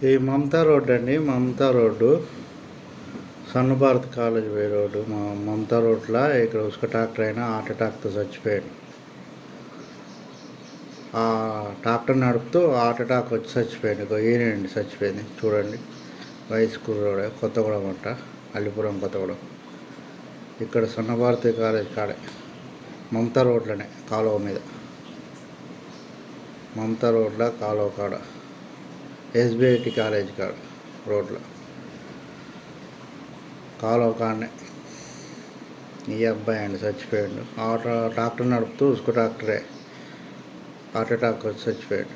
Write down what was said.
ఈ మమతా రోడ్డు అండి, మమతా రోడ్డు సన్న భారత్ కాలేజ్ పోయే రోడ్డు. మమతా రోడ్లో ఇక్కడ ఉసుక ట్రాక్టర్ అయినా హార్ట్ అటాక్తో చచ్చిపోయాడు. ఆ ట్రాక్టర్ నడుపుతూ హార్ట్ అటాక్ వచ్చి చచ్చిపోయాడు. ఈయనండి చచ్చిపోయింది, చూడండి. వయసు కుర్రోడే, కొత్తగూడెం అంట, అల్లిపురం కొత్తగూడెం. ఇక్కడ సన్న భారతి కాలేజ్ కాడే, మమతా రోడ్లోనే, కాలువ మీద, మమతా రోడ్లో కాలువ కాడ, ఎస్బిఐటి కాలేజ్ కాడ రోడ్లో కాలువ కాడనే ఈ అబ్బాయి అండి చచ్చిపోయాడు. ట్రాక్టర్ నడుపుతూ ఉసుకు ట్రాక్టరే హార్ట్ అటాక్ వచ్చి చచ్చిపోయాడు.